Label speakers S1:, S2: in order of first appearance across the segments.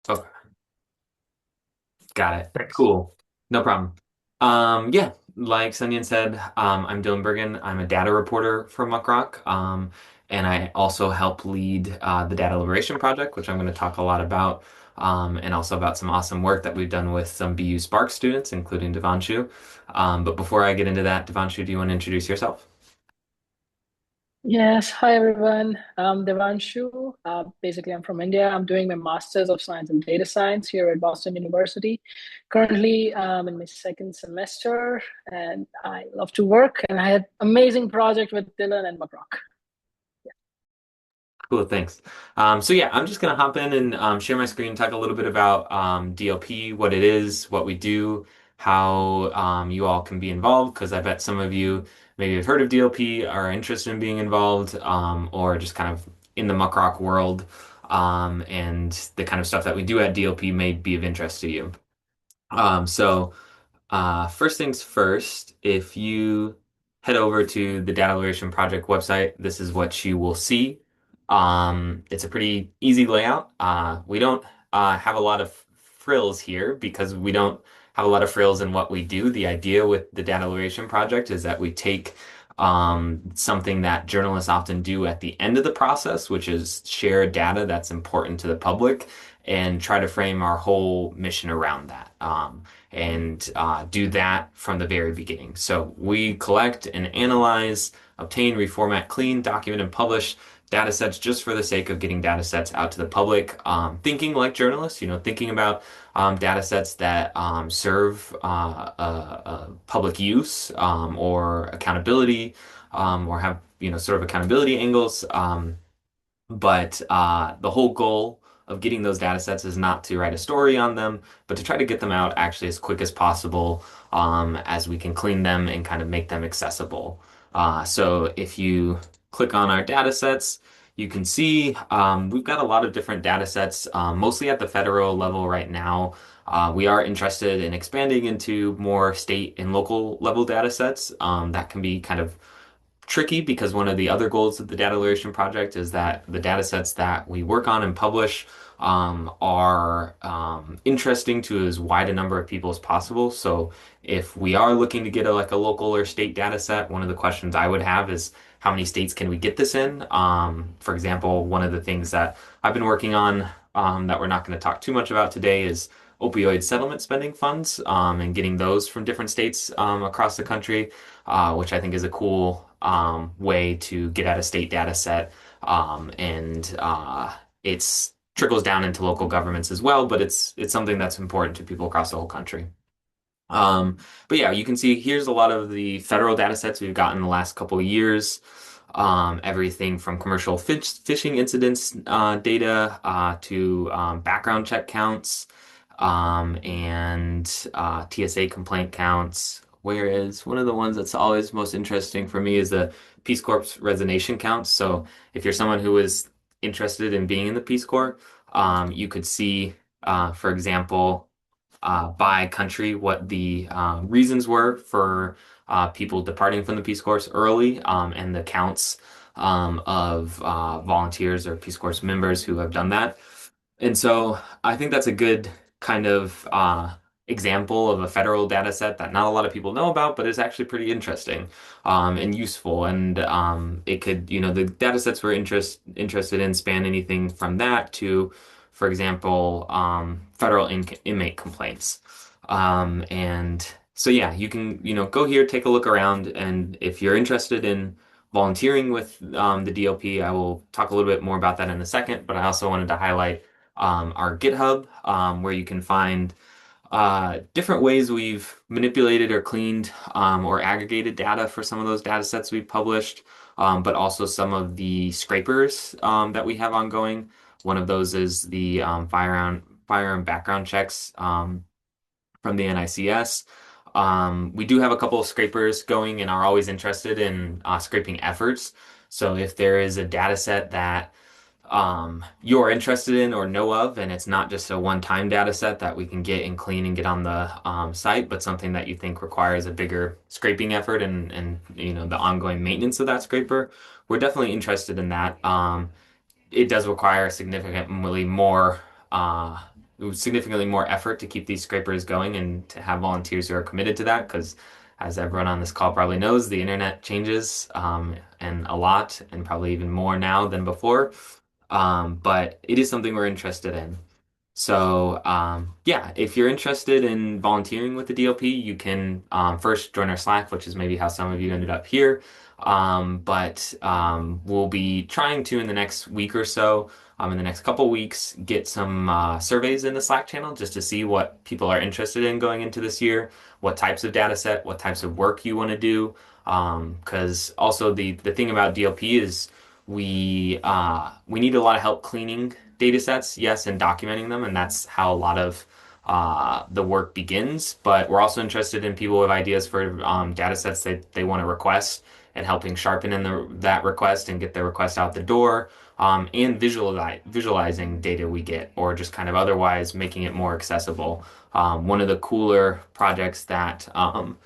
S1: Okay, got it.
S2: Thanks.
S1: Cool. No problem. Yeah, like Sunyan said, I'm Dylan Bergin. I'm a data reporter for MuckRock. And I also help lead the Data Liberation Project, which I'm going to talk a lot about, and also about some awesome work that we've done with some BU Spark students, including Devanshu. But before I get into that, Devanshu, do you want to introduce yourself?
S2: Yes, hi everyone. I'm Devanshu. Basically, I'm from India. I'm doing my Master's of Science in Data Science here at Boston University. Currently, I'm in my second semester, and I love to work. And I had amazing project with Dillon and MuckRock.
S1: Cool, thanks. So yeah, I'm just gonna hop in and share my screen, talk a little bit about DLP, what it is, what we do, how you all can be involved, because I bet some of you maybe have heard of DLP, are interested in being involved, or just kind of in the muck rock world, and the kind of stuff that we do at DLP may be of interest to you. So. First things first, if you head over to the Data Liberation Project website, this is what you will see. It's a pretty easy layout. We don't have a lot of frills here because we don't have a lot of frills in what we do. The idea with the Data Liberation Project is that we take something that journalists often do at the end of the process, which is share data that's important to the public, and try to frame our whole mission around that. And do that from the very beginning. So we collect and analyze, obtain, reformat, clean, document, and publish data sets just for the sake of getting data sets out to the public. Thinking like journalists, thinking about data sets that serve public use or accountability or have sort of accountability angles. But the whole goal of getting those data sets is not to write a story on them, but to try to get them out actually as quick as possible, as we can clean them and kind of make them accessible. So if you click on our data sets, you can see we've got a lot of different data sets, mostly at the federal level right now. We are interested in expanding into more state and local level data sets. That can be kind of tricky because one of the other goals of the data liberation project is that the data sets that we work on and publish are interesting to as wide a number of people as possible. So if we are looking to get like a local or state data set, one of the questions I would have is how many states can we get this in? For example, one of the things that I've been working on that we're not going to talk too much about today is opioid settlement spending funds and getting those from different states across the country, which I think is a cool way to get at a state data set. And it's trickles down into local governments as well, but it's something that's important to people across the whole country. Um, but yeah, you can see here's a lot of the federal data sets we've gotten in the last couple of years. Everything from commercial fishing incidents data to background check counts and TSA complaint counts. Whereas one of the ones that's always most interesting for me is the Peace Corps resignation counts. So if you're someone who is interested in being in the Peace Corps, you could see, for example, by country what the reasons were for people departing from the Peace Corps early, and the counts of volunteers or Peace Corps members who have done that. And so I think that's a good kind of example of a federal data set that not a lot of people know about, but is actually pretty interesting and useful. And it could, the data sets we're interested in span anything from that to, for example, federal inmate complaints. And so, yeah, you can, go here, take a look around, and if you're interested in volunteering with the DLP, I will talk a little bit more about that in a second, but I also wanted to highlight our GitHub, where you can find different ways we've manipulated or cleaned or aggregated data for some of those data sets we've published, but also some of the scrapers that we have ongoing. One of those is the firearm background checks from the NICS. We do have a couple of scrapers going and are always interested in scraping efforts. So if there is a data set that you're interested in or know of, and it's not just a one-time data set that we can get and clean and get on the site, but something that you think requires a bigger scraping effort and the ongoing maintenance of that scraper, we're definitely interested in that. It does require significantly more significantly more effort to keep these scrapers going and to have volunteers who are committed to that because as everyone on this call probably knows, the internet changes and a lot and probably even more now than before. But it is something we're interested in. So, yeah, if you're interested in volunteering with the DLP, you can first join our Slack, which is maybe how some of you ended up here. But we'll be trying to, in the next week or so, in the next couple weeks, get some surveys in the Slack channel just to see what people are interested in going into this year, what types of data set, what types of work you want to do. Because also the thing about DLP is we need a lot of help cleaning data sets, yes, and documenting them, and that's how a lot of the work begins. But we're also interested in people with ideas for data sets that they want to request and helping sharpen in that request and get the request out the door, and visualizing data we get, or just kind of otherwise making it more accessible. One of the cooler projects that one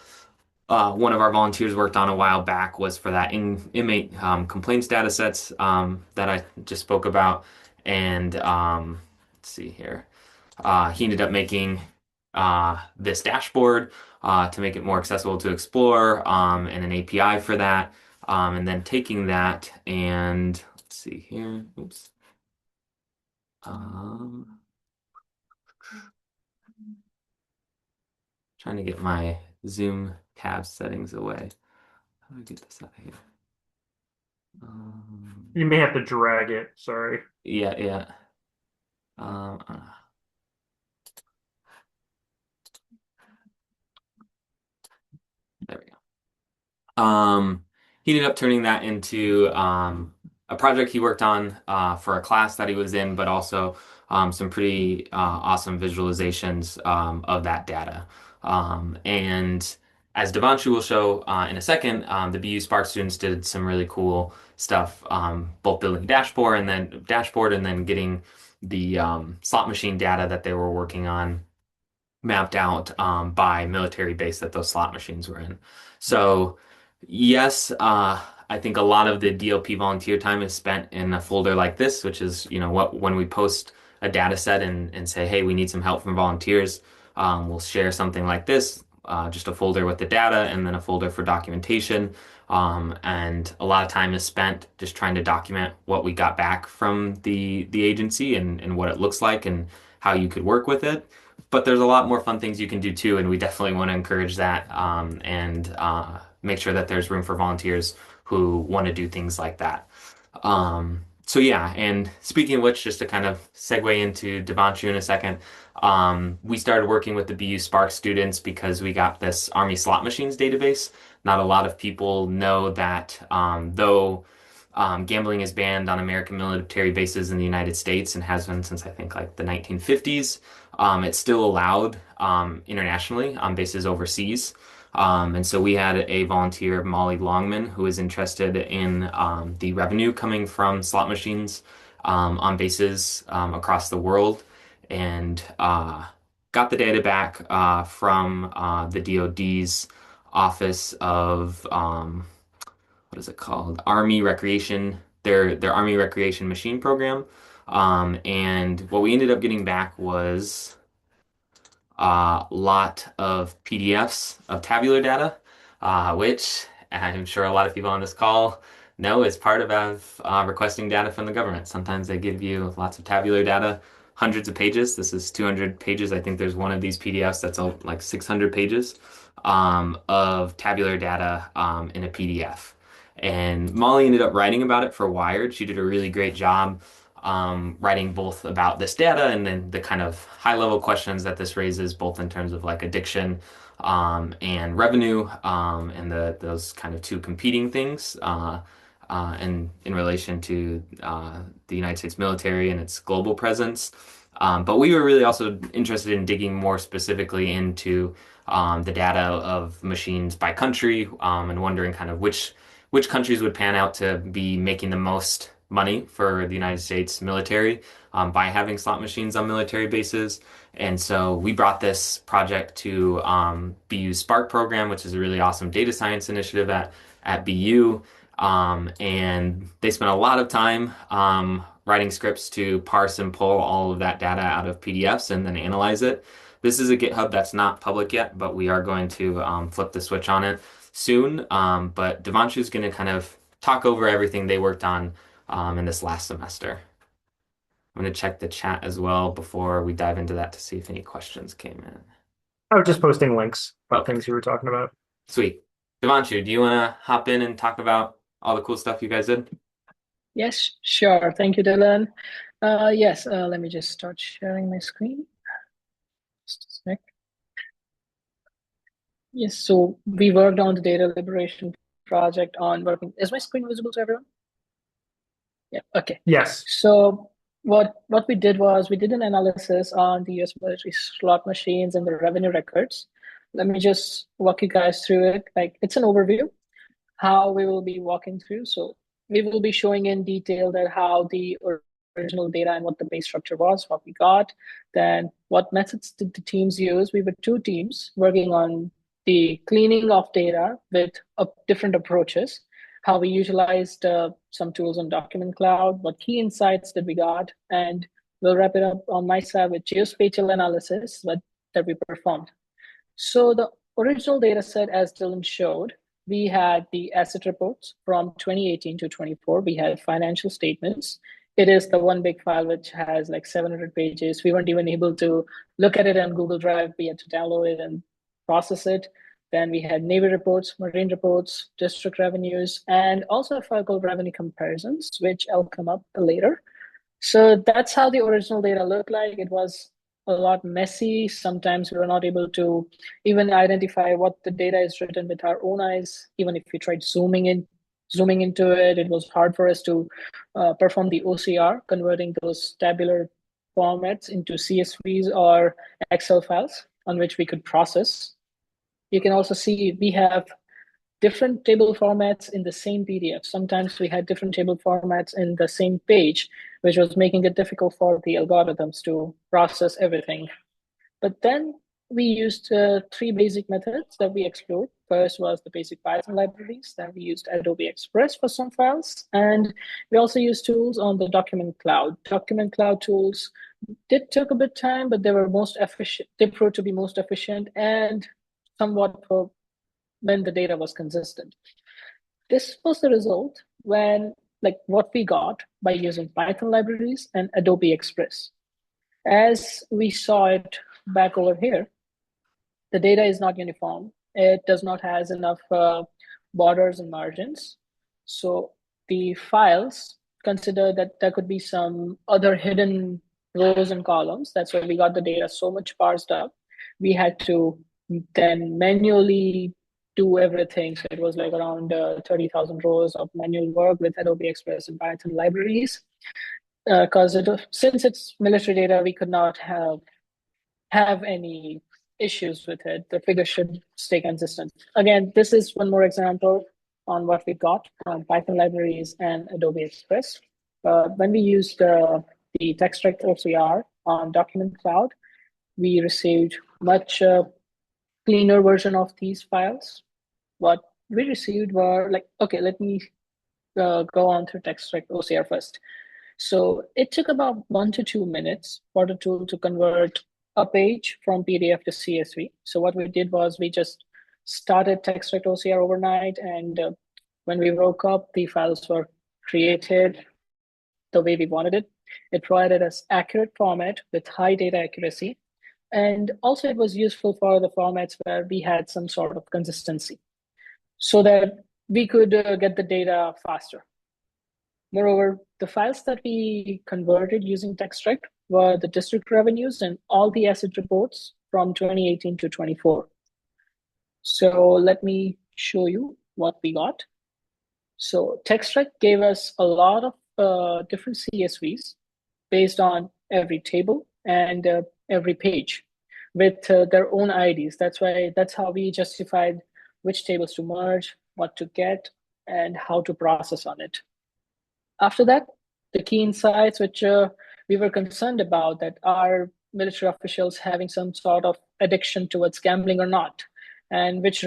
S1: of our volunteers worked on a while back was for that inmate complaints data sets that I just spoke about. And let's see here. He ended up making this dashboard to make it more accessible to explore and an API for that. And then taking that and let's see here. Oops. Um, Trying to get my Zoom tab settings away. How do I get this out of here? Um,
S3: You may have to drag it. Sorry.
S1: yeah, yeah. Um, uh, there we go. He ended up turning that into a project he worked on for a class that he was in, but also some pretty awesome visualizations of that data. And as Devanshu will show in a second, the BU Spark students did some really cool stuff, both building dashboard and then getting the slot machine data that they were working on mapped out by military base that those slot machines were in. So, yes, I think a lot of the DLP volunteer time is spent in a folder like this, which is, what when we post a data set and say, hey, we need some help from volunteers, we'll share something like this, just a folder with the data and then a folder for documentation. And a lot of time is spent just trying to document what we got back from the agency and what it looks like and how you could work with it. But there's a lot more fun things you can do too, and we definitely want to encourage that and make sure that there's room for volunteers who want to do things like that. So yeah, and speaking of which, just to kind of segue into Devanshu in a second, we started working with the BU Spark students because we got this Army slot machines database. Not a lot of people know that though gambling is banned on American military bases in the United States and has been since I think like the 1950s. It's still allowed internationally on bases overseas. And so we had a volunteer, Molly Longman, who was interested in the revenue coming from slot machines on bases across the world and got the data back from the DoD's Office of what is it called? Army Recreation, their Army Recreation Machine Program. And what we ended up getting back was a lot of PDFs of tabular data, which I'm sure a lot of people on this call know is part of requesting data from the government. Sometimes they give you lots of tabular data, hundreds of pages. This is 200 pages. I think there's one of these PDFs that's like 600 pages of tabular data in a PDF. And Molly ended up writing about it for Wired. She did a really great job writing both about this data and then the kind of high level questions that this raises, both in terms of like addiction and revenue, and those kind of two competing things, and in relation to the United States military and its global presence. But we were really also interested in digging more specifically into the data of machines by country, and wondering kind of which countries would pan out to be making the most money for the United States military by having slot machines on military bases. And so we brought this project to BU's Spark program, which is a really awesome data science initiative at BU. And they spent a lot of time writing scripts to parse and pull all of that data out of PDFs and then analyze it. This is a GitHub that's not public yet, but we are going to flip the switch on it soon. But Devanshu is going to kind of talk over everything they worked on in this last semester. I'm going to check the chat as well before we dive into that to see if any questions came in.
S3: I was just posting links about
S1: Okay,
S3: things you were talking about.
S1: sweet. Devanshu, do you want to hop in and talk about all the cool stuff you guys did?
S2: Yes, sure. Thank you, Dillon. Yes, let me just start sharing my screen. Just a sec. Yes, so we worked on the data liberation project on working. Is my screen visible to everyone? Yeah, okay.
S3: Yes.
S2: So what we did was we did an analysis on the US military slot machines and the revenue records. Let me just walk you guys through it. Like it's an overview, how we will be walking through. So we will be showing in detail that how the original data and what the base structure was, what we got, then what methods did the teams use. We were two teams working on the cleaning of data with different approaches, how we utilized some tools on Document Cloud, what key insights did we got, and we'll wrap it up on my side with geospatial analysis that we performed. So the original data set, as Dillon showed, we had the asset reports from 2018 to 24. We had financial statements. It is the one big file which has like 700 pages. We weren't even able to look at it on Google Drive. We had to download it and process it. Then we had Navy reports, Marine reports, district revenues, and also a file called revenue comparisons, which I'll come up later. So that's how the original data looked like. It was a lot messy. Sometimes we were not able to even identify what the data is written with our own eyes. Even if we tried zooming into it, it was hard for us to perform the OCR, converting those tabular formats into CSVs or Excel files on which we could process. You can also see we have different table formats in the same PDF. Sometimes we had different table formats in the same page, which was making it difficult for the algorithms to process everything. But then we used three basic methods that we explored. First was the basic Python libraries. Then we used Adobe Express for some files. And we also used tools on the Document Cloud. Document Cloud tools did took a bit time, but they were most efficient. They proved to be most efficient and somewhat for when the data was consistent. This was the result when, like, what we got by using Python libraries and Adobe Express. As we saw it back over here, the data is not uniform. It does not have enough borders and margins. So the files consider that there could be some other hidden rows and columns. That's why we got the data so much parsed up. We had to then manually do everything. So it was like around 30,000 rows of manual work with Adobe Express and Python libraries. Because since it's military data, we could not have any issues with it. The figure should stay consistent. Again, this is one more example on what we got from Python libraries and Adobe Express. When we used the TextRect OCR on Document Cloud, we received much cleaner version of these files. What we received were like, okay, let me go on to TextRect OCR first. So it took about 1 to 2 minutes for the tool to convert a page from PDF to CSV. So what we did was we just started TextRect OCR overnight, and when we woke up, the files were created the way we wanted it. It provided us accurate format with high data accuracy. And also it was useful for the formats where we had some sort of consistency so that we could get the data faster. Moreover, the files that we converted using TextRect were the district revenues and all the asset reports from 2018 to 24. So let me show you what we got. So TextRect gave us a lot of different CSVs based on every table and every page with their own IDs. That's how we justified which tables to merge, what to get, and how to process on it. After that, the key insights which we were concerned about, that are military officials having some sort of addiction towards gambling or not, and which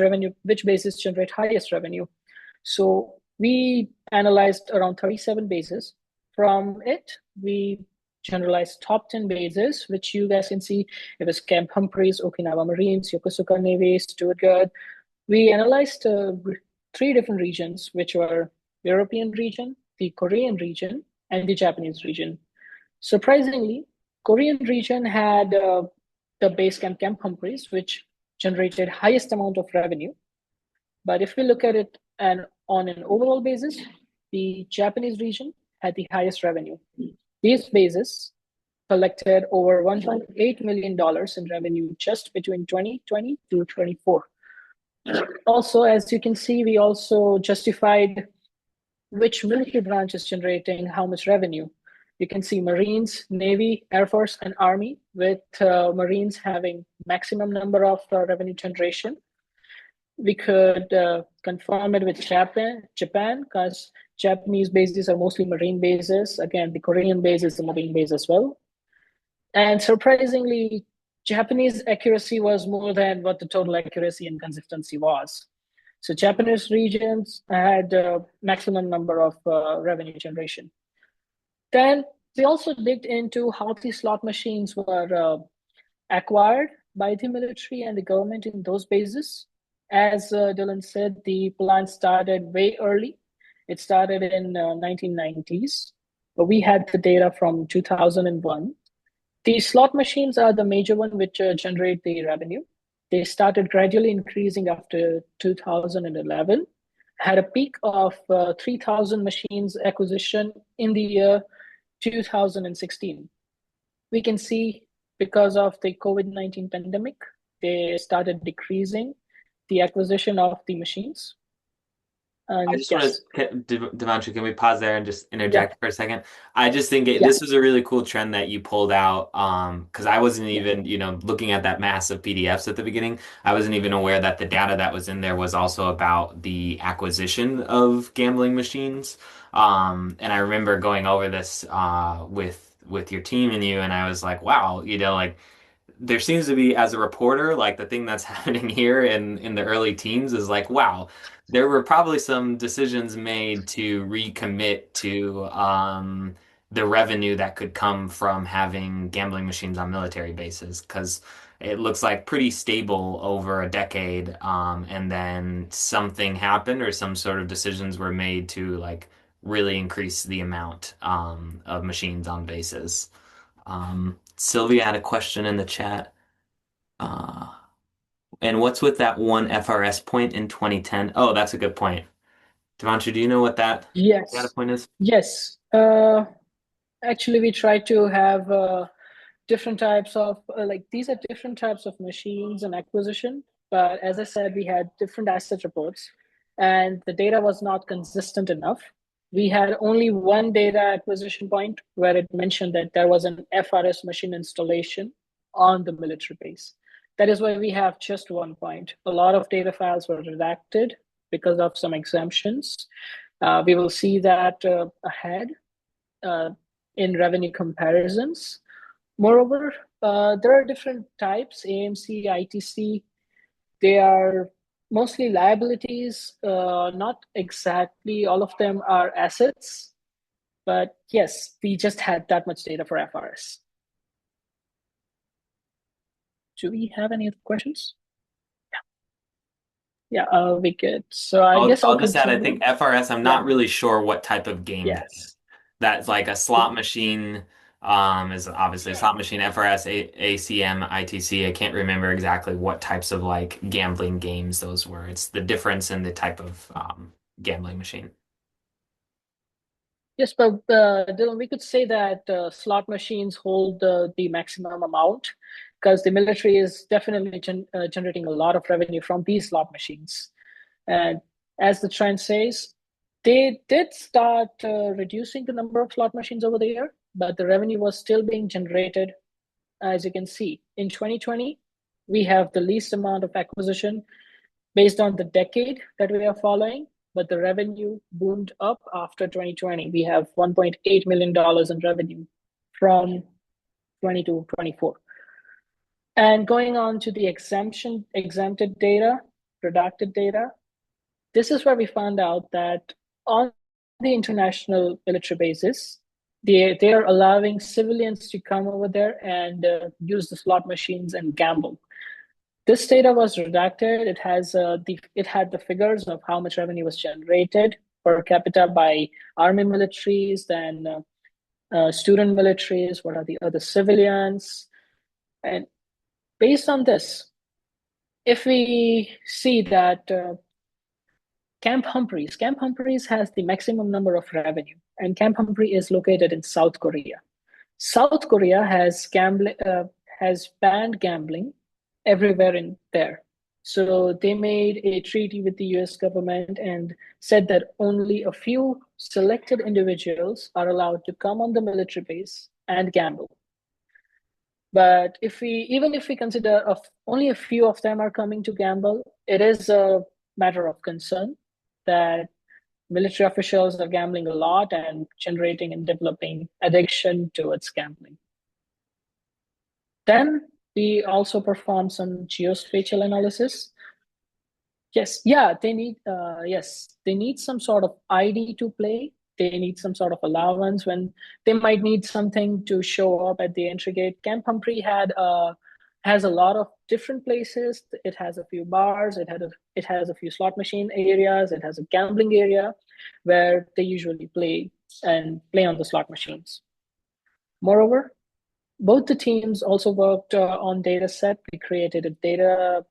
S2: bases generate highest revenue. So we analyzed around 37 bases. From it, we generalized top 10 bases, which you guys can see. It was Camp Humphreys, Okinawa Marines, Yokosuka Navy, Stuttgart. We analyzed three different regions, which were European region, the Korean region, and the Japanese region. Surprisingly, Korean region had the base Camp Humphreys, which generated highest amount of revenue. But if we look at it and on an overall basis, the Japanese region had the highest revenue. These bases collected over $1.8 million in revenue just between 2020 to 24. Also, as you can see, we also justified which military branch is generating how much revenue. You can see Marines, Navy, Air Force, and Army, with Marines having maximum number of revenue generation. We could confirm it with Japan, because Japanese bases are mostly Marine bases. Again, the Korean base is the Marine base as well. And surprisingly, Japanese accuracy was more than what the total accuracy and consistency was. So Japanese regions had a maximum number of revenue generation. Then we also digged into how these slot machines were acquired by the military and the government in those bases. As Dillon said, the plan started way early. It started in 1990s, but we had the data from 2001. The slot machines are the major one which generate the revenue. They started gradually increasing after 2011, had a peak of 3,000 machines acquisition in the year 2016. We can see because of the COVID-19 pandemic, they started decreasing the acquisition of the machines. And
S1: I just
S2: yes,
S1: want to, Devanshu, can we pause there and just
S2: yeah,
S1: interject for a second? I just think
S2: yeah,
S1: this was a really cool trend that you pulled out, because I wasn't
S2: yeah.
S1: even, looking at that mass of PDFs at the beginning, I wasn't even aware that the data that was in there was also about the acquisition of gambling machines. And I remember going over this with your team and you, and I was like, wow, like there seems to be, as a reporter, like the thing that's happening here in the early teens is like, wow, there were probably some decisions made to recommit to the revenue that could come from having gambling machines on military bases, because it looks like pretty stable over a decade, and then something happened or some sort of decisions were made to like really increase the amount of machines on bases. Sylvia had a question in the chat. Uh, and what's with that one FRS point in 2010? Oh, that's a good point. Devanshu, do you know what that data
S2: Yes,
S1: point is?
S2: yes. Actually, we try to have different types of like these are different types of machines and acquisition. But as I said, we had different asset reports, and the data was not consistent enough. We had only one data acquisition point where it mentioned that there was an FRS machine installation on the military base. That is why we have just one point. A lot of data files were redacted because of some exemptions. We will see that ahead uh, in revenue comparisons. Moreover, there are different types, AMC, ITC. They are mostly liabilities, not exactly all of them are assets. But yes, we just had that much data for FRS. Do we have any other questions? Yeah, we could. So I guess I'll
S1: I'll just add, I
S2: continue.
S1: think FRS, I'm
S2: Yeah,
S1: not really sure what type of game that is.
S2: yes.
S1: That's like a slot machine, is obviously a slot machine, FRS, ACM, ITC. I can't remember exactly what types of like gambling games those were. It's the difference in the type of gambling machine.
S2: Yes, but Dylan, we could say that slot machines hold the maximum amount because the military is definitely generating a lot of revenue from these slot machines. And as the trend says, they did start reducing the number of slot machines over the year, but the revenue was still being generated. As you can see, in 2020, we have the least amount of acquisition based on the decade that we are following, but the revenue boomed up after 2020. We have $1.8 million in revenue from 20 to 24. And going on to the exempted data, redacted data, this is where we found out that on the international military bases, they are allowing civilians to come over there and use the slot machines and gamble. This data was redacted. It had the figures of how much revenue was generated per capita by army militaries, then student militaries, what are the other civilians, and based on this, if we see that Camp Humphreys has the maximum number of revenue, and Camp Humphrey is located in South Korea. South Korea has banned gambling everywhere in there. So they made a treaty with the US government and said that only a few selected individuals are allowed to come on the military base and gamble. But even if we consider only a few of them are coming to gamble, it is a matter of concern that military officials are gambling a lot and generating and developing addiction towards gambling. Then we also perform some geospatial analysis. Yes, yeah, they need some sort of ID to play. They need some sort of allowance when they might need something to show up at the entry gate. Camp Humphrey has a lot of different places. It has a few bars. It has a few slot machine areas. It has a gambling area where they usually play on the slot machines. Moreover, both the teams also worked on data set. We created data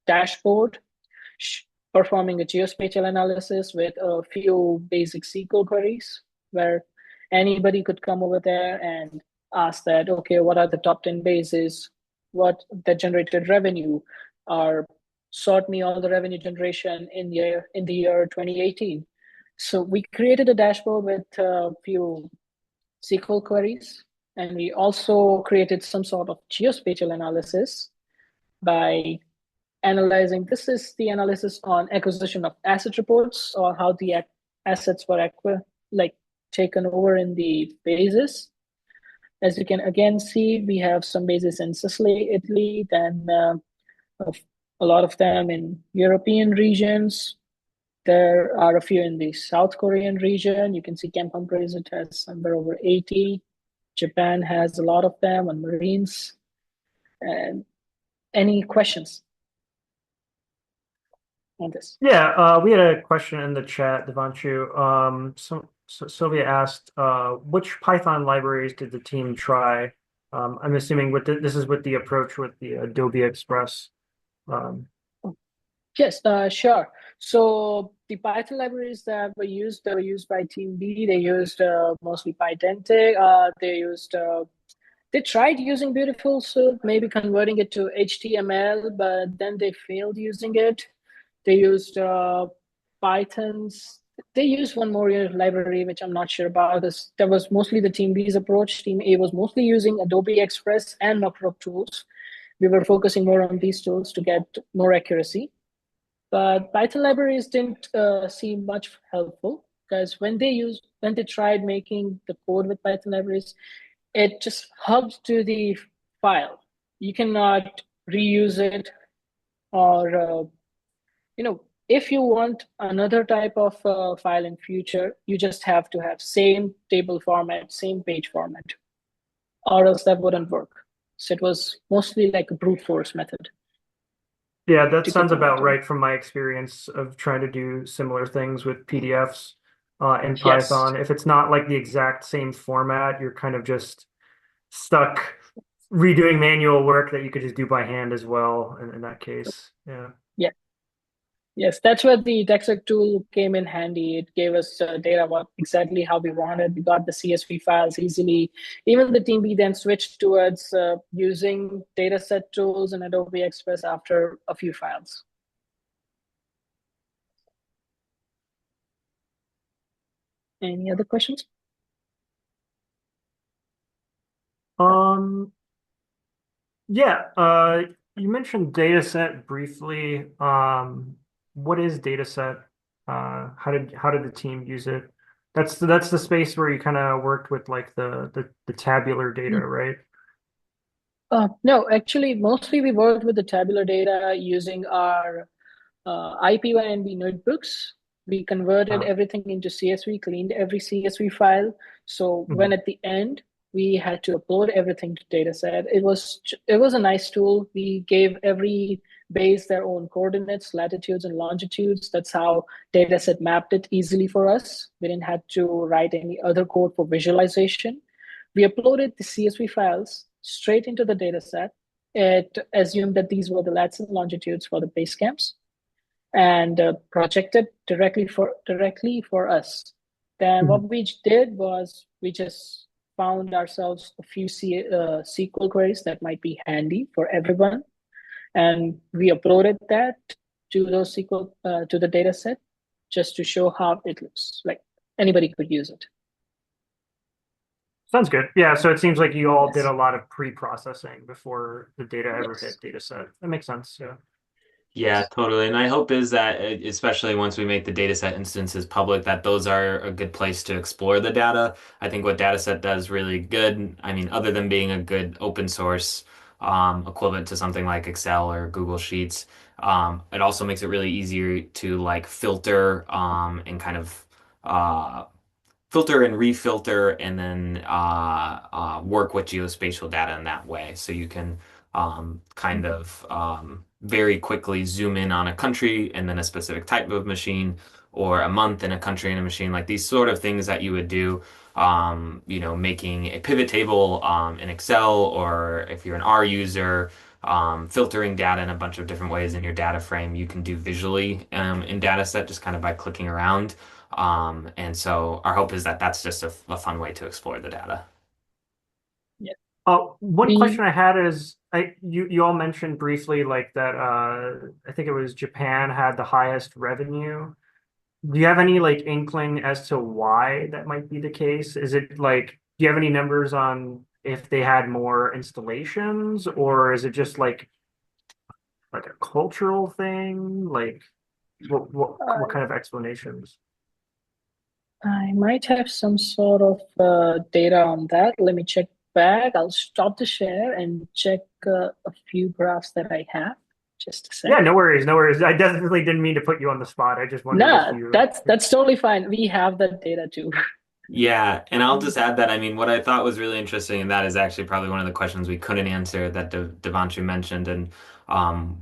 S2: dashboard performing a geospatial analysis with a few basic SQL queries where anybody could come over there and ask that, okay, what are the top 10 bases, what that generated revenue, or sort me all the revenue generation in the year 2018. So we created a dashboard with a few SQL queries, and we also created some sort of geospatial analysis by analyzing. This is the analysis on acquisition of asset reports, or how the assets were taken over in the bases. As you can again see, we have some bases in Sicily, Italy, then a lot of them in European regions. There are a few in the South Korean region. You can see Camp Humphreys, it has somewhere over 80. Japan has a lot of them on Marines. And any questions on this?
S3: Yeah, we had a question in the chat, Devanshu. So Sylvia asked, which Python libraries did the team try? I'm assuming this is with the approach with the Adobe Express.
S2: Yes, sure. So the Python libraries that were used, they were used by Team B. They used mostly Pydantic. They tried using Beautiful Soup, maybe converting it to HTML, but then they failed using it. They used Pythons. They used one more library, which I'm not sure about. That was mostly the Team B's approach. Team A was mostly using Adobe Express and MuckRock tools. We were focusing more on these tools to get more accuracy. But Python libraries didn't seem much helpful, because when they tried making the code with Python libraries, it just hugged to the file. You cannot reuse it, or if you want another type of file in future, you just have to have same table format, same page format, or else that wouldn't work. So it was mostly like a brute force method.
S3: Yeah, that sounds about right from my experience of trying to do similar things with PDFs in Python. If it's not like the exact same format, you're kind of just stuck redoing manual work that you could just do by hand as well in that case. Yeah.
S2: Yeah. Yes, that's where the TextEd tool came in handy. It gave us data about exactly how we wanted. We got the CSV files easily. Even the team, we then switched towards using dataset tools and Adobe Express after a few files. Any other questions?
S3: Yeah, you mentioned dataset briefly. What is dataset? How did the team use it? That's the space where you kind of worked with like the tabular data, right?
S2: No, actually, mostly we worked with the tabular data using our IPYNB notebooks. We converted
S3: Uh,
S2: everything into CSV, cleaned every CSV file. So when
S3: mhm,
S2: at the end we had to upload everything to dataset, it was a nice tool. We gave every base their own coordinates, latitudes and longitudes. That's how dataset mapped it easily for us. We didn't have to write any other code for visualization. We uploaded the CSV files straight into the dataset. It assumed that these were the latitudes and longitudes for the base camps and projected directly for us. Then
S3: mhm.
S2: what we did was we just found ourselves a few SQL queries that might be handy for everyone, and we uploaded that to those SQL to the data set just to show how it looks like anybody could use it.
S3: Sounds good. Yeah, so it seems like you all did a
S2: Yes,
S3: lot of pre-processing before the data ever hit
S2: yes,
S3: data set. That makes sense. Yeah.
S1: Yeah,
S2: yes,
S1: totally. And I hope is that, especially once we make the dataset instances public, that those are a good place to explore the data. I think what dataset does really good, I mean, other than being a good open source equivalent to something like Excel or Google Sheets, it also makes it really easier to like filter and kind of uh, filter and refilter and then work with geospatial data in that way. So you can kind
S2: mhm,
S1: of very quickly zoom in on a country and then a specific type of machine, or a month in a country and a machine, like these sort of things that you would do. Making a pivot table in Excel, or if you're an R user, filtering data in a bunch of different ways in your data frame, you can do visually in dataset just kind of by clicking around. And so our hope is that that's just a fun way to explore the data.
S2: yeah.
S3: One
S2: We
S3: question I had is, you all mentioned briefly like that I think it was Japan had the highest revenue. Do you have any like inkling as to why that might be the case? Is it like, do you have any numbers on if they had more installations, or is it just like a cultural thing? Like what kind of explanations?
S2: I might have some sort of data on that. Let me check back. I'll stop the share and check a few graphs that I have. Just a
S3: Yeah,
S2: sec.
S3: no worries, no worries. I definitely didn't mean to put you on the spot. I just wondered if
S2: Nah,
S3: you.
S2: that's totally fine. We have that data too.
S1: Yeah, and I'll just add that I mean, what I thought was really interesting, and that is actually probably one of the questions we couldn't answer that Devanshu mentioned, and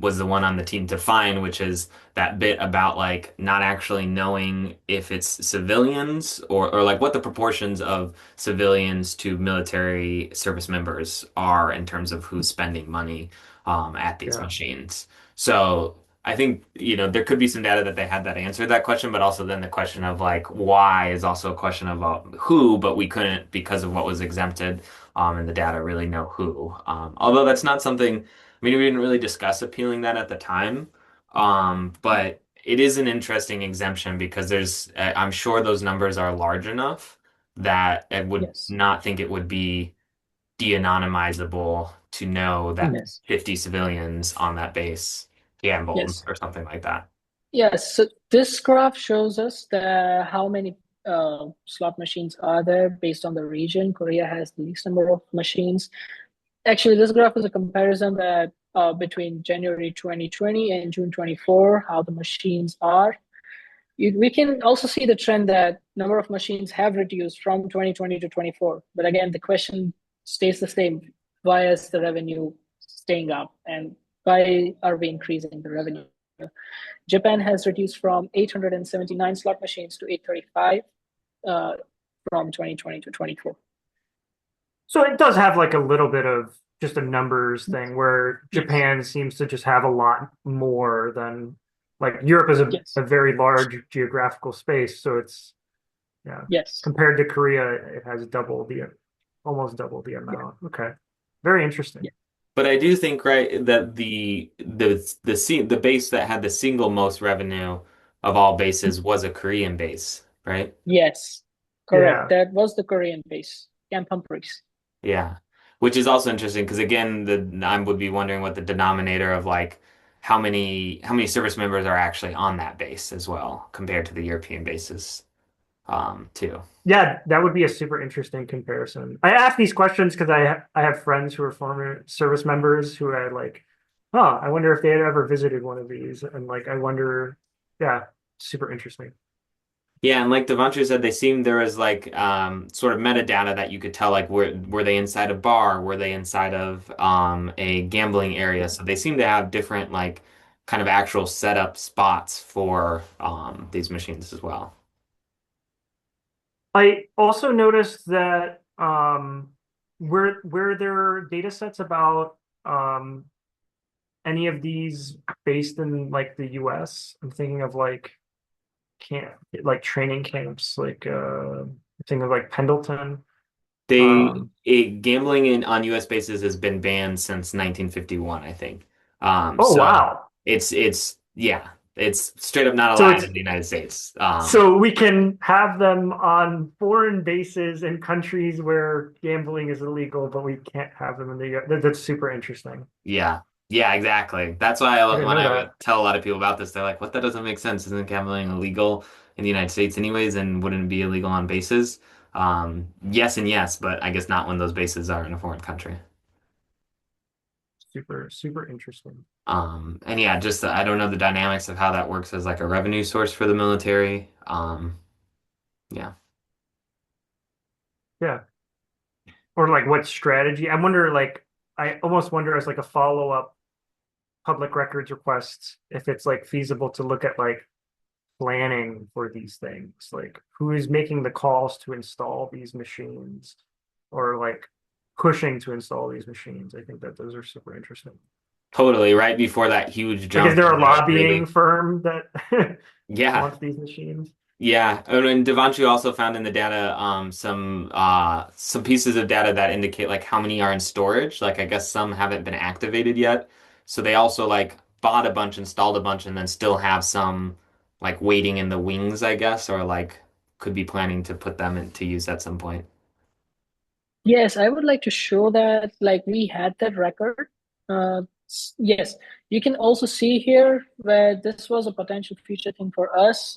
S1: was the one on the team to find, which is that bit about like not actually knowing if it's civilians or like what the proportions of civilians to military service members are in terms of who's spending money at these
S3: Yeah.
S1: machines. So. I think, there could be some data that they had that answered that question, but also then the question of like why is also a question of who, but we couldn't because of what was exempted in the data really know who. Although that's not something, I mean, we didn't really discuss appealing that at the time. But it is an interesting exemption because I'm sure those numbers are large enough that I would
S2: Yes,
S1: not think it would be de-anonymizable to know that
S2: yes,
S1: 50 civilians on that base gambled
S2: yes,
S1: or something like that.
S2: yes. So this graph shows us how many slot machines are there based on the region. Korea has the least number of machines. Actually, this graph is a comparison that between January 2020 and June 24, how the machines are. We can also see the trend that number of machines have reduced from 2020 to 24. But again, the question stays the same. Why is the revenue staying up? And why are we increasing the revenue? Japan has reduced from 879 slot machines to 835 uh, from 2020 to 24.
S3: So it does have like a little bit of just a numbers thing where
S2: Yes,
S3: Japan seems to just have a lot more than like Europe is
S2: yes,
S3: a very large geographical space. So it's, yeah,
S2: yes.
S3: compared to Korea, it has almost double the
S2: Yeah,
S3: amount. Okay. Very interesting.
S2: yeah.
S1: But I do think, right, that the base that had the single most revenue of all bases was a Korean base, right?
S2: Yes, correct.
S3: Yeah.
S2: That was the Korean base, Camp Humphreys.
S1: Yeah. Which is also interesting because again, I would be wondering what the denominator of like how many service members are actually on that base as well compared to the European bases too.
S3: Yeah, that would be a super interesting comparison. I ask these questions because I have friends who are former service members who are like, oh, I wonder if they had ever visited one of these, and like I wonder, yeah, super interesting.
S1: Yeah, and like Devanshu said, they seemed there was like sort of metadata that you could tell like were they inside a bar, were they inside of a gambling area? So they seem to have different like kind of actual setup spots for these machines as well.
S3: I also noticed that were there data sets about any of these based in like the US? I'm thinking of like camp like training camps like I'm thinking of like Pendleton. Um
S1: Gambling on US bases has been banned since 1951, I think.
S3: oh
S1: So
S3: wow.
S1: it's yeah, it's straight up not
S3: So
S1: allowed
S3: it's
S1: in the United States.
S3: so we can have them on foreign bases in countries where gambling is illegal, but we can't have them in the US. That's super interesting.
S1: Yeah. Yeah, exactly. That's why
S3: I didn't
S1: when
S3: know
S1: I would
S3: that.
S1: tell a lot of people about this, they're like, "What? That doesn't make sense. Isn't gambling illegal in the United States anyways, and wouldn't it be illegal on bases?" Yes and yes, but I guess not when those bases are in a foreign country.
S3: Super, super interesting.
S1: And yeah, just I don't know the dynamics of how that works as like a revenue source for the military. Yeah.
S3: Yeah. Or like what strategy? I wonder, like, I almost wonder as like a follow-up public records request if it's like feasible to look at like planning for these things, like who is making the calls to install these machines or like pushing to install these machines. I think that those are super interesting.
S1: Totally, right before that huge
S3: Like, is
S1: jump
S3: there
S1: in
S3: a
S1: the
S3: lobbying
S1: really,
S3: firm that
S1: yeah.
S3: wants these machines?
S1: Yeah, and Devanshu also found in the data some pieces of data that indicate like how many are in storage. Like I guess some haven't been activated yet. So they also like bought a bunch, installed a bunch, and then still have some like waiting in the wings, I guess, or like could be planning to put them into use at some point.
S2: Yes, I would like to show that like we had that record. Yes, you can also see here where this was a potential future thing for us.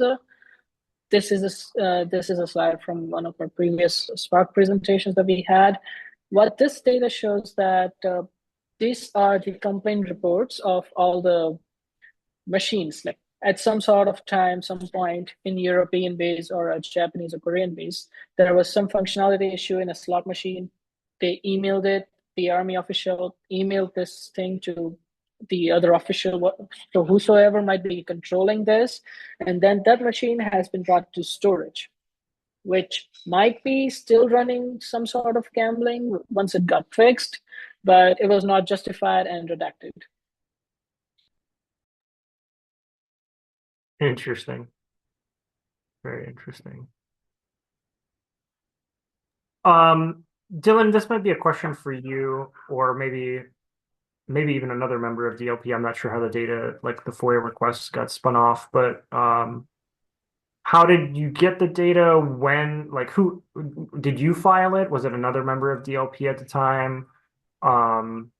S2: This is a slide from one of our previous Spark presentations that we had. What this data shows that these are the complaint reports of all the machines, like at some sort of time, some point in European base or a Japanese or Korean base, there was some functionality issue in a slot machine. They emailed it, the army official emailed this thing to the other official, so whosoever might be controlling this, and then that machine has been brought to storage, which might be still running some sort of gambling once it got fixed, but it was not justified and redacted.
S3: Interesting. Very interesting. Dylan, this might be a question for you, or maybe even another member of DLP. I'm not sure how the data, like the FOIA requests got spun off, but how did you get the data? When, like, who did you file it? Was it another member of DLP at the time? Um,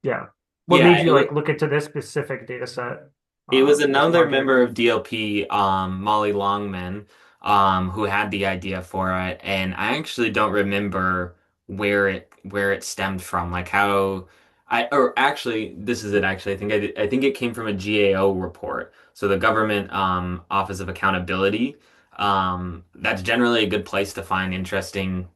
S3: yeah. What
S1: Yeah,
S3: made you like look into this specific data set,
S1: it was
S3: this
S1: another
S3: project?
S1: member of DLP, Molly Longman, who had the idea for it, and I actually don't remember where it stemmed from, like how I or actually this is it actually I think it came from a GAO report. So the government Office of Accountability. That's generally a good place to find interesting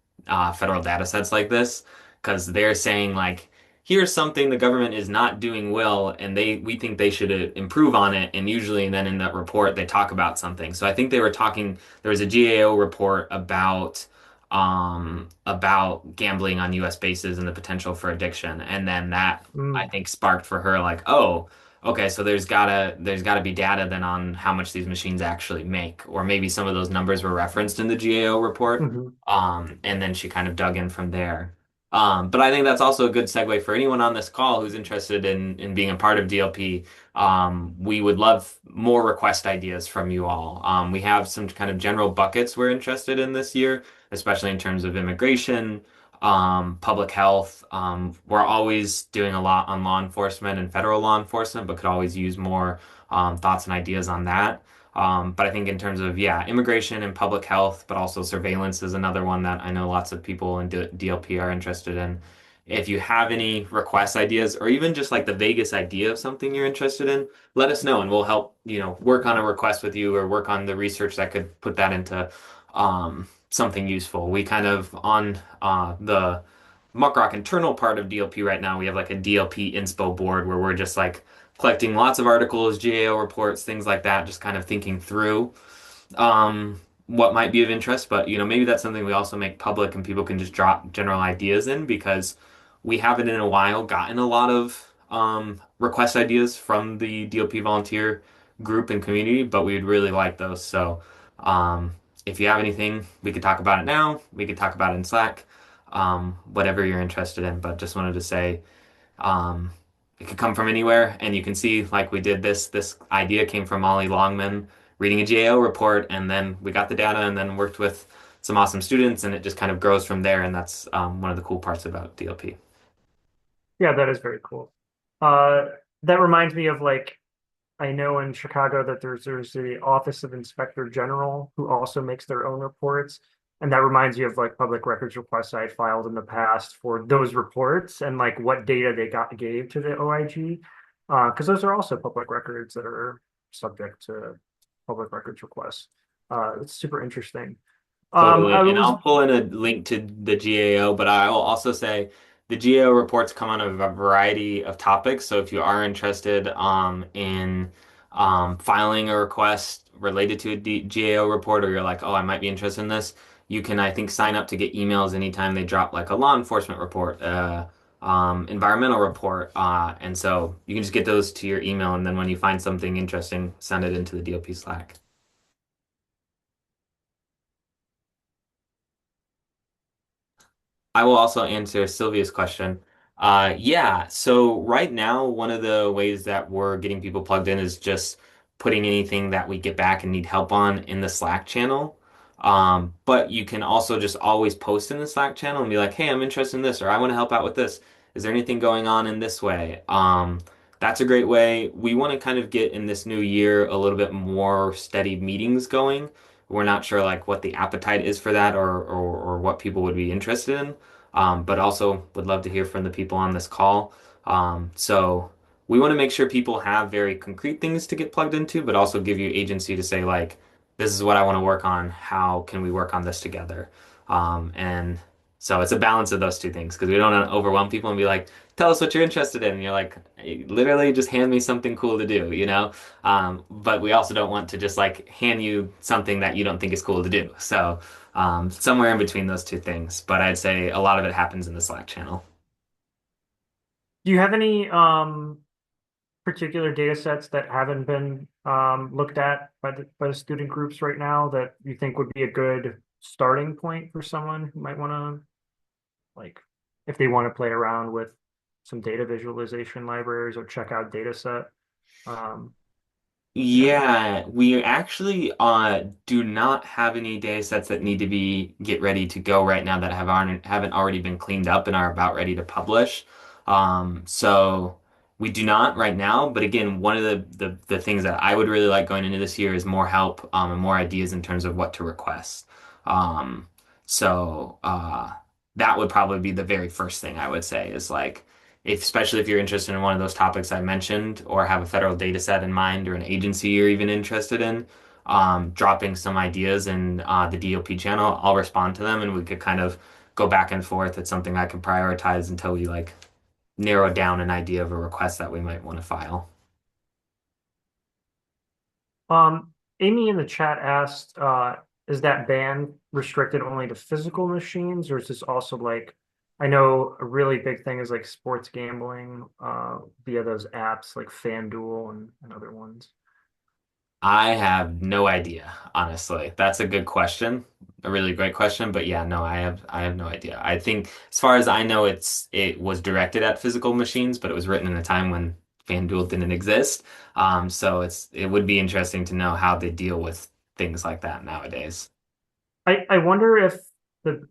S1: federal data sets like this because they're saying like here's something the government is not doing well and we think they should improve on it, and usually then in that report they talk about something. So I think they were talking there was a GAO report about gambling on US bases and the potential for addiction, and then that I
S3: Mm,
S1: think sparked for her like, oh, okay, so there's gotta be data then on how much these machines actually make, or maybe some of those numbers were referenced in the GAO report.
S3: hmm
S1: And then she kind of dug in from there. But I think that's also a good segue for anyone on this call who's interested in being a part of DLP. We would love more request ideas from you all. We have some kind of general buckets we're interested in this year, especially in terms of immigration, public health. We're always doing a lot on law enforcement and federal law enforcement, but could always use more thoughts and ideas on that. But I think in terms of, yeah, immigration and public health, but also surveillance is another one that I know lots of people in DLP are interested if you have any request ideas or even just like the vaguest idea of something you're interested in, let us know and we'll help, work on a request with you or work on the research that could put that into something useful. We kind of on the MuckRock internal part of DLP right now, we have like a DLP inspo board where we're just like collecting lots of articles, GAO reports, things like that, just kind of thinking through what might be of interest, but maybe that's something we also make public and people can just drop general ideas in because we haven't in a while gotten a lot of request ideas from the DLP volunteer group and community, but we'd really like those. So um, if you have anything, we could talk about it now. We could talk about it in Slack, whatever you're interested in. But just wanted to say um, it could come from anywhere, and you can see like we did this idea came from Molly Longman reading a GAO report, and then we got the data, and then worked with some awesome students, and it just kind of grows from there, and that's one of the cool parts about DLP.
S3: Yeah, that is very cool. Uh, that reminds me of like I know in Chicago that there's the Office of Inspector General who also makes their own reports. And that reminds you of like public records requests I filed in the past for those reports and like what data they gave to the OIG. Because those are also public records that are subject to public records requests. It's super interesting. I
S1: Totally. And
S3: was
S1: I'll pull in a link to the GAO, but I will also say the GAO reports come on a variety of topics. So if you are interested in filing a request related to a GAO report, or you're like, oh, I might be interested in this, you can, I think, sign up to get emails anytime they drop like a law enforcement report, environmental report. And so you can just get those to your email. And then when you find something interesting, send it into the DOP Slack. I will also answer Sylvia's question. Yeah, so right now, one of the ways that we're getting people plugged in is just putting anything that we get back and need help on in the Slack channel. But you can also just always post in the Slack channel and be like, hey, I'm interested in this, or I want to help out with this. Is there anything going on in this way? That's a great way. We want to kind of get in this new year a little bit more steady meetings going. We're not sure like what the appetite is for that or what people would be interested in. But also would love to hear from the people on this call. So we want to make sure people have very concrete things to get plugged into, but also give you agency to say like, this is what I want to work on. How can we work on this together? And so it's a balance of those two things because we don't want to overwhelm people and be like, tell us what you're interested in. And you're like, "Hey, literally just hand me something cool to do, you know? But we also don't want to just like hand you something that you don't think is cool to do. So somewhere in between those two things. But I'd say a lot of it happens in the Slack channel.
S3: Do you have any particular data sets that haven't been looked at by the student groups right now that you think would be a good starting point for someone who might want to like if they want to play around with some data visualization libraries or check out data set? Um, yeah.
S1: Yeah, we actually do not have any data sets that need to be get ready to go right now that haven't already been cleaned up and are about ready to publish. So we do not right now. But again, one of the things that I would really like going into this year is more help and more ideas in terms of what to request. Um, so that would probably be the very first thing I would say is like especially if you're interested in one of those topics I mentioned or have a federal data set in mind or an agency you're even interested in, dropping some ideas in the DOP channel, I'll respond to them and we could kind of go back and forth. It's something I can prioritize until we like narrow down an idea of a request that we might want to file.
S3: Amy in the chat asked, is that ban restricted only to physical machines, or is this also like, I know a really big thing is like sports gambling via those apps like FanDuel and other ones.
S1: I have no idea, honestly. That's a good question. A really great question, but yeah, no, I have no idea. I think as far as I know it was directed at physical machines, but it was written in a time when FanDuel didn't exist. So it would be interesting to know how they deal with things like that nowadays.
S3: I wonder if the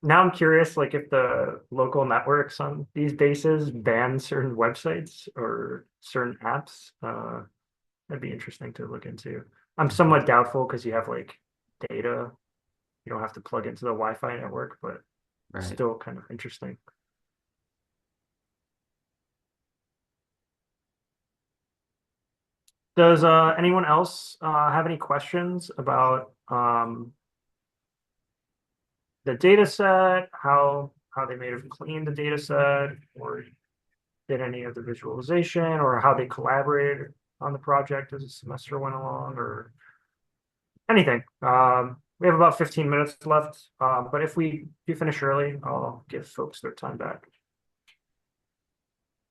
S3: now I'm curious, like if the local networks on these bases ban certain websites or certain apps. That'd be interesting to look into. I'm somewhat doubtful because you have like data. You don't have to plug into the Wi-Fi network, but
S1: Right.
S3: still kind of interesting. Does anyone else have any questions about the data set, how they may have cleaned the data set, or did any of the visualization, or how they collaborated on the project as the semester went along, or anything? We have about 15 minutes left, but if we do finish early, I'll give folks their time back.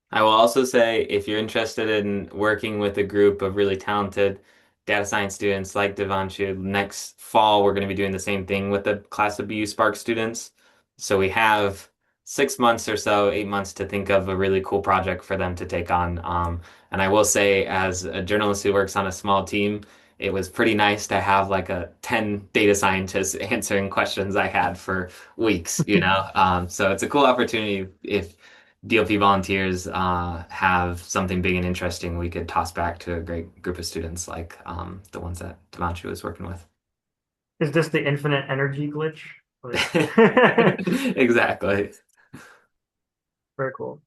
S1: I will also say if you're interested in working with a group of really talented data science students like Devanshu, next fall we're going to be doing the same thing with the class of BU Spark students. So we have 6 months or so, 8 months to think of a really cool project for them to take on. And I will say, as a journalist who works on a small team, it was pretty nice to have like a 10 data scientists answering questions I had for weeks, you know? So it's a cool opportunity if DLP volunteers have something big and interesting we could toss back to a great group of students like the ones that Devanshu was working with.
S3: Is this the infinite energy glitch? Like-
S1: Exactly.
S3: Very cool.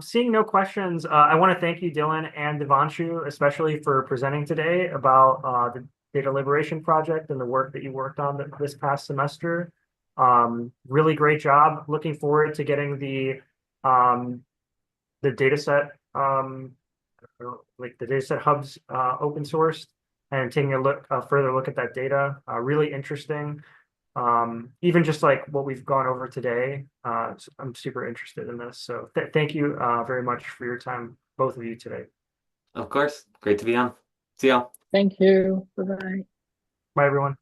S3: Seeing no questions, I want to thank you, Dillon and Devanshu, especially for presenting today about the data liberation project and the work that you worked on this past semester. Really great job. Looking forward to getting the data set, like the data set hubs open sourced and taking a further look at that data. Really interesting. Even just like what we've gone over today, I'm super interested in this. So thank you very much for your time, both of you today.
S1: Of course. Great to be on. See y'all.
S2: Thank you. Bye bye.
S3: Bye, everyone.